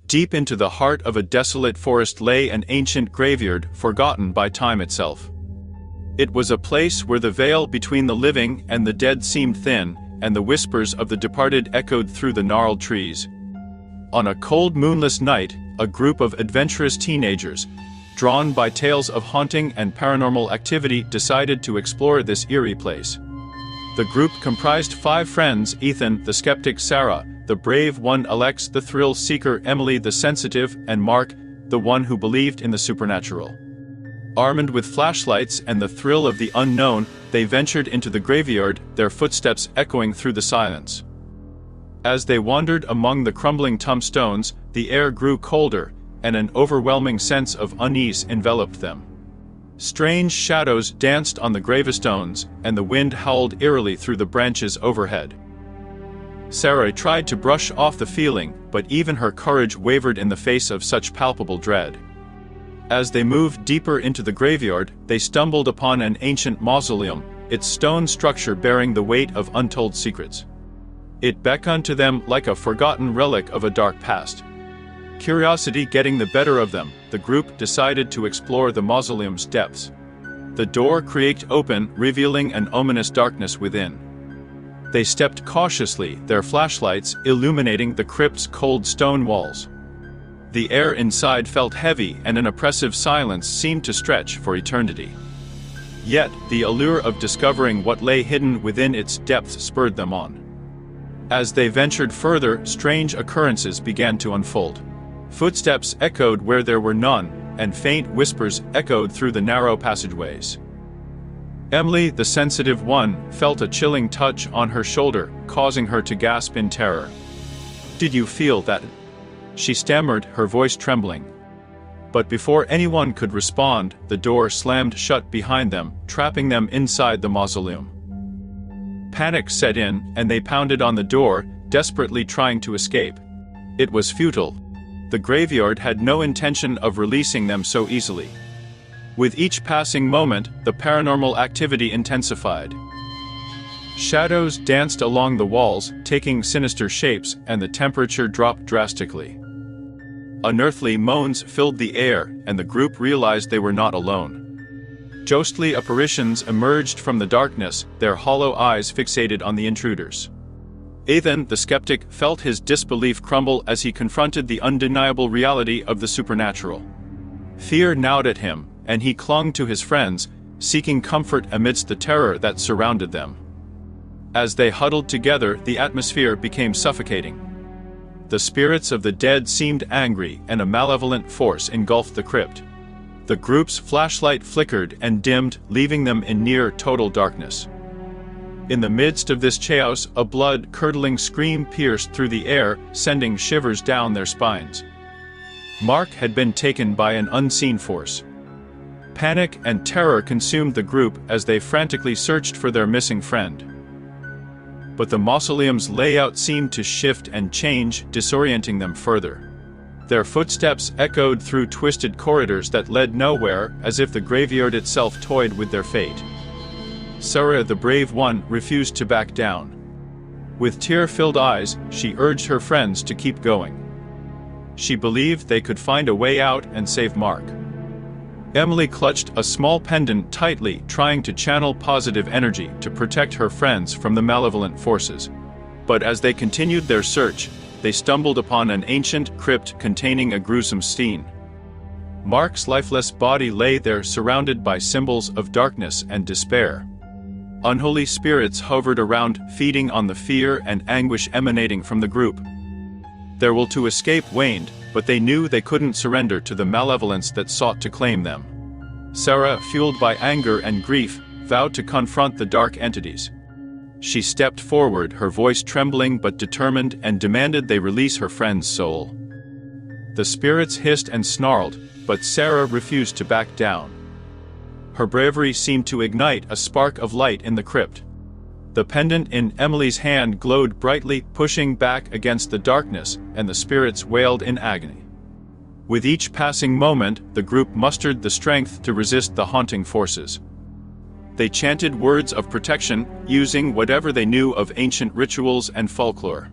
Deep into the heart of a desolate forest lay an ancient graveyard forgotten by time itself. It was a place where the veil between the living and the dead seemed thin, and the whispers of the departed echoed through the gnarled trees. On a cold moonless night, a group of adventurous teenagers, drawn by tales of haunting and paranormal activity, decided to explore this eerie place. The group comprised 5 friends: Ethan, the skeptic; Sarah, the brave one; Alex, the thrill seeker; Emily, the sensitive; and Mark, the one who believed in the supernatural. Armed with flashlights and the thrill of the unknown, they ventured into the graveyard, their footsteps echoing through the silence. As they wandered among the crumbling tombstones, the air grew colder, and an overwhelming sense of unease enveloped them. Strange shadows danced on the gravestones, and the wind howled eerily through the branches overhead. Sarah tried to brush off the feeling, but even her courage wavered in the face of such palpable dread. As they moved deeper into the graveyard, they stumbled upon an ancient mausoleum, its stone structure bearing the weight of untold secrets. It beckoned to them like a forgotten relic of a dark past. Curiosity getting the better of them, the group decided to explore the mausoleum's depths. The door creaked open, revealing an ominous darkness within. They stepped cautiously, their flashlights illuminating the crypt's cold stone walls. The air inside felt heavy, and an oppressive silence seemed to stretch for eternity. Yet, the allure of discovering what lay hidden within its depths spurred them on. As they ventured further, strange occurrences began to unfold. Footsteps echoed where there were none, and faint whispers echoed through the narrow passageways. Emily, the sensitive one, felt a chilling touch on her shoulder, causing her to gasp in terror. "Did you feel that?" she stammered, her voice trembling. But before anyone could respond, the door slammed shut behind them, trapping them inside the mausoleum. Panic set in, and they pounded on the door, desperately trying to escape. It was futile. The graveyard had no intention of releasing them so easily. With each passing moment, the paranormal activity intensified. Shadows danced along the walls, taking sinister shapes, and the temperature dropped drastically. Unearthly moans filled the air, and the group realized they were not alone. Ghostly apparitions emerged from the darkness, their hollow eyes fixated on the intruders. Ethan, the skeptic, felt his disbelief crumble as he confronted the undeniable reality of the supernatural. Fear gnawed at him, and he clung to his friends, seeking comfort amidst the terror that surrounded them. As they huddled together, the atmosphere became suffocating. The spirits of the dead seemed angry, and a malevolent force engulfed the crypt. The group's flashlight flickered and dimmed, leaving them in near total darkness. In the midst of this chaos, a blood-curdling scream pierced through the air, sending shivers down their spines. Mark had been taken by an unseen force. Panic and terror consumed the group as they frantically searched for their missing friend. But the mausoleum's layout seemed to shift and change, disorienting them further. Their footsteps echoed through twisted corridors that led nowhere, as if the graveyard itself toyed with their fate. Sarah, the brave one, refused to back down. With tear-filled eyes, she urged her friends to keep going. She believed they could find a way out and save Mark. Emily clutched a small pendant tightly, trying to channel positive energy to protect her friends from the malevolent forces. But as they continued their search, they stumbled upon an ancient crypt containing a gruesome scene. Mark's lifeless body lay there, surrounded by symbols of darkness and despair. Unholy spirits hovered around, feeding on the fear and anguish emanating from the group. Their will to escape waned, but they knew they couldn't surrender to the malevolence that sought to claim them. Sarah, fueled by anger and grief, vowed to confront the dark entities. She stepped forward, her voice trembling but determined, and demanded they release her friend's soul. The spirits hissed and snarled, but Sarah refused to back down. Her bravery seemed to ignite a spark of light in the crypt. The pendant in Emily's hand glowed brightly, pushing back against the darkness, and the spirits wailed in agony. With each passing moment, the group mustered the strength to resist the haunting forces. They chanted words of protection, using whatever they knew of ancient rituals and folklore.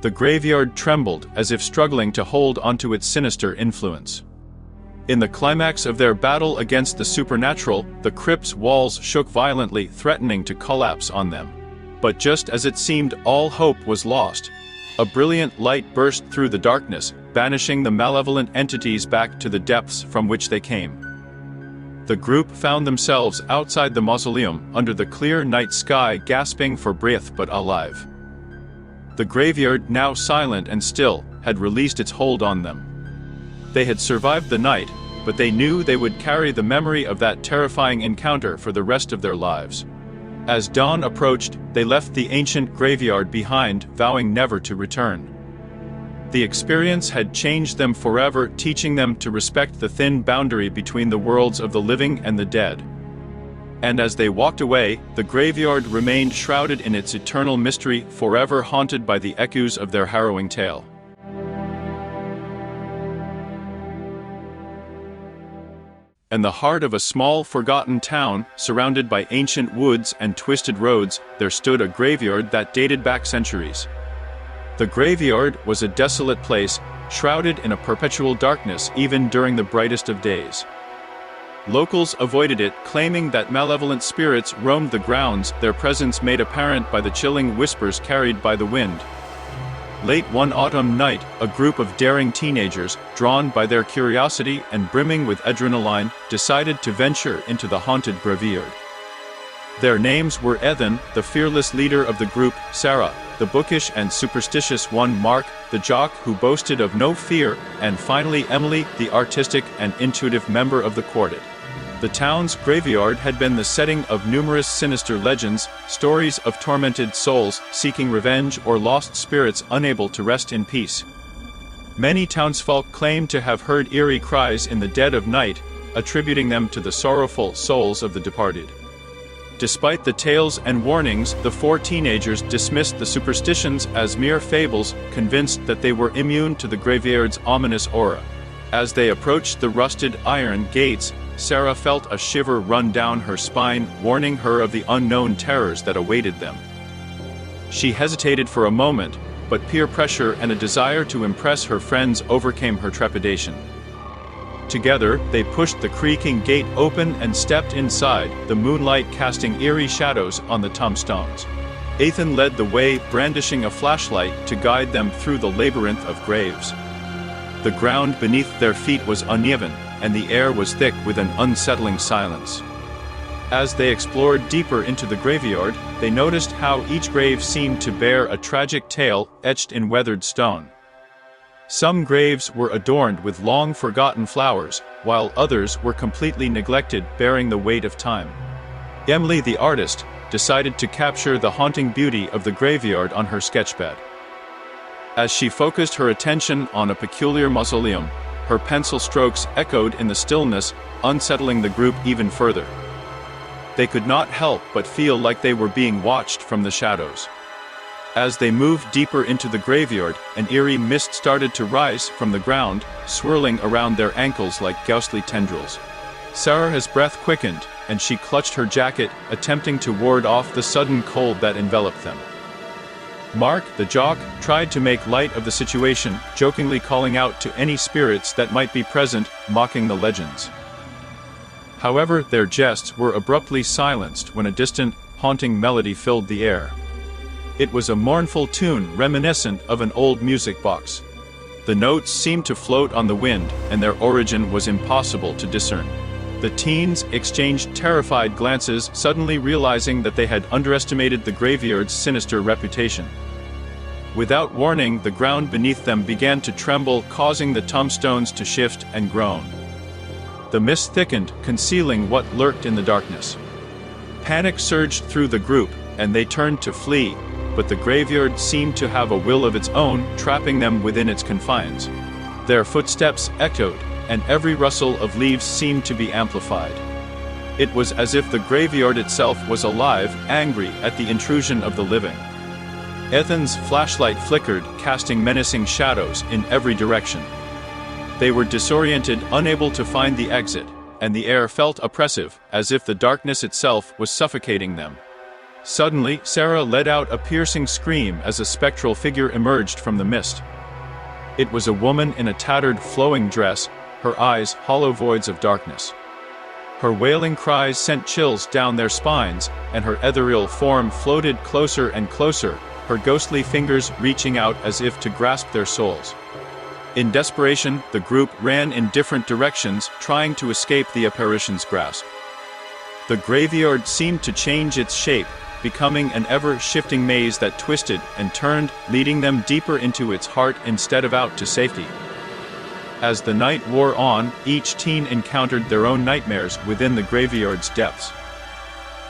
The graveyard trembled as if struggling to hold onto its sinister influence. In the climax of their battle against the supernatural, the crypt's walls shook violently, threatening to collapse on them. But just as it seemed all hope was lost, a brilliant light burst through the darkness, banishing the malevolent entities back to the depths from which they came. The group found themselves outside the mausoleum, under the clear night sky, gasping for breath but alive. The graveyard, now silent and still, had released its hold on them. They had survived the night, but they knew they would carry the memory of that terrifying encounter for the rest of their lives. As dawn approached, they left the ancient graveyard behind, vowing never to return. The experience had changed them forever, teaching them to respect the thin boundary between the worlds of the living and the dead. And as they walked away, the graveyard remained shrouded in its eternal mystery, forever haunted by the echoes of their harrowing tale. In the heart of a small, forgotten town, surrounded by ancient woods and twisted roads, there stood a graveyard that dated back centuries. The graveyard was a desolate place, shrouded in a perpetual darkness even during the brightest of days. Locals avoided it, claiming that malevolent spirits roamed the grounds, their presence made apparent by the chilling whispers carried by the wind. Late one autumn night, a group of daring teenagers, drawn by their curiosity and brimming with adrenaline, decided to venture into the haunted graveyard. Their names were Ethan, the fearless leader of the group, Sarah, the bookish and superstitious one, Mark, the jock who boasted of no fear, and finally Emily, the artistic and intuitive member of the quartet. The town's graveyard had been the setting of numerous sinister legends, stories of tormented souls seeking revenge or lost spirits unable to rest in peace. Many townsfolk claimed to have heard eerie cries in the dead of night, attributing them to the sorrowful souls of the departed. Despite the tales and warnings, the four teenagers dismissed the superstitions as mere fables, convinced that they were immune to the graveyard's ominous aura. As they approached the rusted iron gates, Sarah felt a shiver run down her spine, warning her of the unknown terrors that awaited them. She hesitated for a moment, but peer pressure and a desire to impress her friends overcame her trepidation. Together, they pushed the creaking gate open and stepped inside, the moonlight casting eerie shadows on the tombstones. Ethan led the way, brandishing a flashlight to guide them through the labyrinth of graves. The ground beneath their feet was uneven, and the air was thick with an unsettling silence. As they explored deeper into the graveyard, they noticed how each grave seemed to bear a tragic tale etched in weathered stone. Some graves were adorned with long-forgotten flowers, while others were completely neglected, bearing the weight of time. Emily, the artist, decided to capture the haunting beauty of the graveyard on her sketchpad. As she focused her attention on a peculiar mausoleum, her pencil strokes echoed in the stillness, unsettling the group even further. They could not help but feel like they were being watched from the shadows. As they moved deeper into the graveyard, an eerie mist started to rise from the ground, swirling around their ankles like ghostly tendrils. Sarah's breath quickened, and she clutched her jacket, attempting to ward off the sudden cold that enveloped them. Mark, the jock, tried to make light of the situation, jokingly calling out to any spirits that might be present, mocking the legends. However, their jests were abruptly silenced when a distant, haunting melody filled the air. It was a mournful tune reminiscent of an old music box. The notes seemed to float on the wind, and their origin was impossible to discern. The teens exchanged terrified glances, suddenly realizing that they had underestimated the graveyard's sinister reputation. Without warning, the ground beneath them began to tremble, causing the tombstones to shift and groan. The mist thickened, concealing what lurked in the darkness. Panic surged through the group, and they turned to flee, but the graveyard seemed to have a will of its own, trapping them within its confines. Their footsteps echoed, and every rustle of leaves seemed to be amplified. It was as if the graveyard itself was alive, angry at the intrusion of the living. Ethan's flashlight flickered, casting menacing shadows in every direction. They were disoriented, unable to find the exit, and the air felt oppressive, as if the darkness itself was suffocating them. Suddenly, Sarah let out a piercing scream as a spectral figure emerged from the mist. It was a woman in a tattered, flowing dress, her eyes hollow voids of darkness. Her wailing cries sent chills down their spines, and her ethereal form floated closer and closer, her ghostly fingers reaching out as if to grasp their souls. In desperation, the group ran in different directions, trying to escape the apparition's grasp. The graveyard seemed to change its shape, becoming an ever-shifting maze that twisted and turned, leading them deeper into its heart instead of out to safety. As the night wore on, each teen encountered their own nightmares within the graveyard's depths.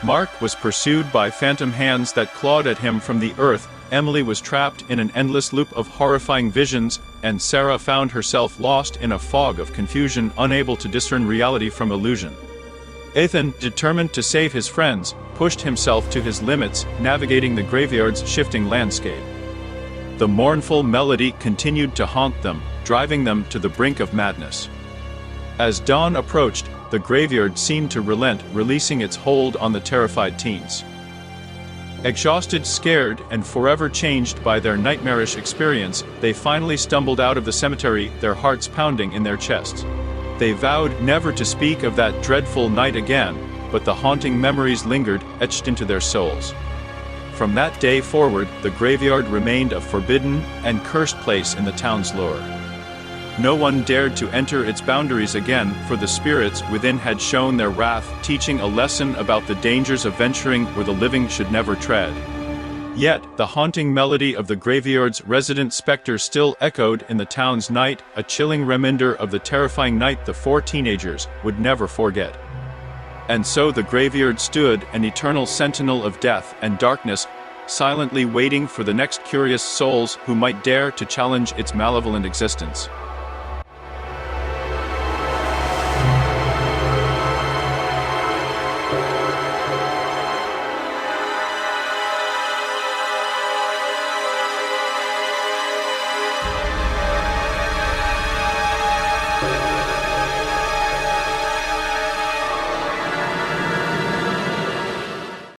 Mark was pursued by phantom hands that clawed at him from the earth, Emily was trapped in an endless loop of horrifying visions, and Sarah found herself lost in a fog of confusion, unable to discern reality from illusion. Ethan, determined to save his friends, pushed himself to his limits, navigating the graveyard's shifting landscape. The mournful melody continued to haunt them, driving them to the brink of madness. As dawn approached, the graveyard seemed to relent, releasing its hold on the terrified teens. Exhausted, scared, and forever changed by their nightmarish experience, they finally stumbled out of the cemetery, their hearts pounding in their chests. They vowed never to speak of that dreadful night again, but the haunting memories lingered, etched into their souls. From that day forward, the graveyard remained a forbidden and cursed place in the town's lore. No one dared to enter its boundaries again, for the spirits within had shown their wrath, teaching a lesson about the dangers of venturing where the living should never tread. Yet, the haunting melody of the graveyard's resident specter still echoed in the town's night, a chilling reminder of the terrifying night the four teenagers would never forget. And so the graveyard stood, an eternal sentinel of death and darkness, silently waiting for the next curious souls who might dare to challenge its malevolent existence.